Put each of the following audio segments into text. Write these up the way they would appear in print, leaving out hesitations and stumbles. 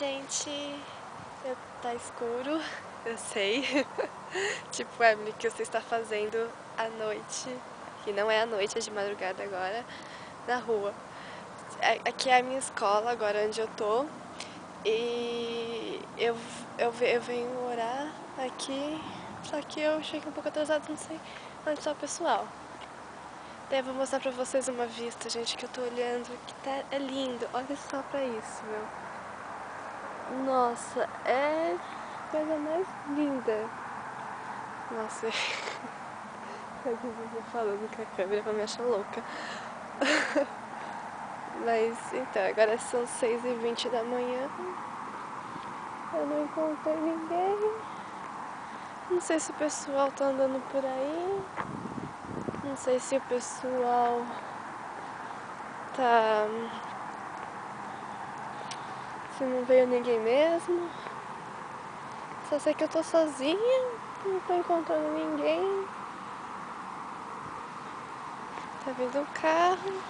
gente, tá escuro, eu sei. Tipo, Emily, o que você está fazendo à noite, que não é à noite, é de madrugada agora, na rua. Aqui é a minha escola, agora onde eu tô, e eu venho orar aqui, só que eu cheguei um pouco atrasado, não sei onde está o pessoal. Daí eu vou mostrar pra vocês uma vista, gente, que eu tô olhando, que é lindo, olha só pra isso, meu. Nossa, é a coisa mais linda. Nossa, eu vou falando com a câmera pra me achar louca. Mas então, agora são 6h20 da manhã. Eu não encontrei ninguém. Não sei se o pessoal tá andando por aí. Não sei se o pessoal tá... se não veio ninguém mesmo. Só sei que eu tô sozinha. Não tô encontrando ninguém. Tá vindo um carro.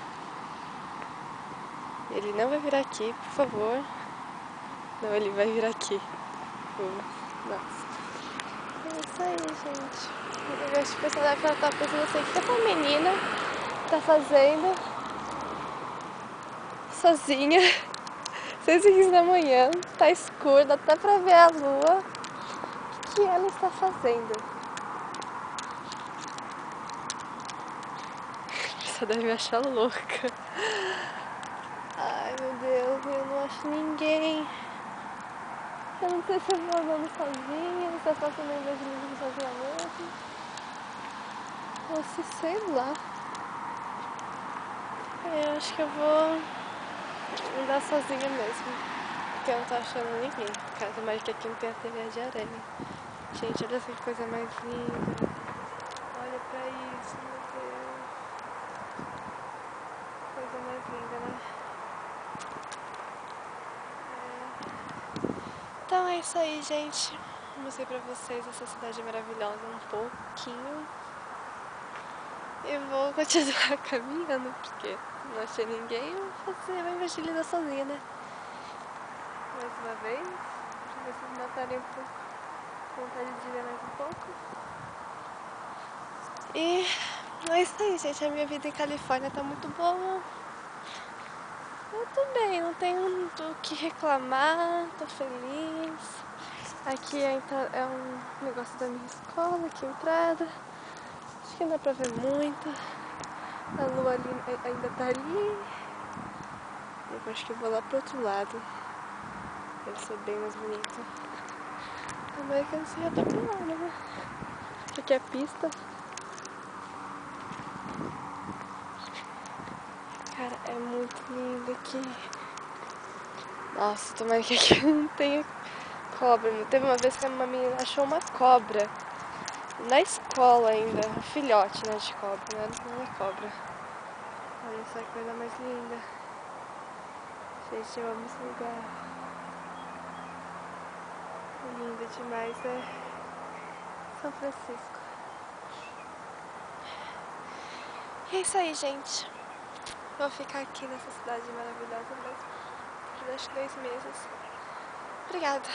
Ele não vai vir aqui, por favor. Não, ele vai vir aqui. Nossa. É isso aí, gente. Eu acho que o pessoal deve estar pensando assim, o que essa menina tá fazendo sozinha? 6h15 da manhã, tá escuro, dá até pra ver a lua. O que ela está fazendo? Você deve me achar louca. Ai, meu Deus, eu não acho ninguém. Eu não sei se eu vou andando sozinha, se eu faço uma evangelismo sozinha mesmo. Ou se sei lá. Eu acho que eu vou andar sozinha mesmo. Porque eu não tô achando ninguém. Caso mais que aqui não tenha teia de aranha. Gente, olha essa coisa mais linda. Olha pra isso, meu Deus. Coisa mais linda, né? Então é isso aí, gente. Mostrei pra vocês essa cidade maravilhosa um pouquinho. E vou continuar caminhando, porque não achei ninguém. Eu vou fazer uma evangelizar sozinha, né? Mais uma vez. Pra ver se vocês matarem um pouco. Vontade de ver mais um pouco. E é isso aí, gente. A minha vida em Califórnia tá muito boa. Eu tô bem, não tenho do que reclamar, tô feliz. Aqui é um negócio da minha escola, aqui a entrada. Acho que não dá pra ver muito. A lua ali, ainda tá ali. Eu acho que eu vou lá pro outro lado. Deve ser bem mais bonito. Também que eu não sei até pro lado, né? Aqui é a pista. Cara, é muito lindo aqui. Nossa, tomara que aqui não tenha cobra. Teve uma vez que uma menina achou uma cobra na escola ainda, um filhote, né, de cobra, não é cobra. Olha só que coisa mais linda. Gente, eu amo esse lugar. Lindo demais, é São Francisco. E é isso aí, gente. Vou ficar aqui nessa cidade maravilhosa mesmo por acho 2 meses. Obrigada.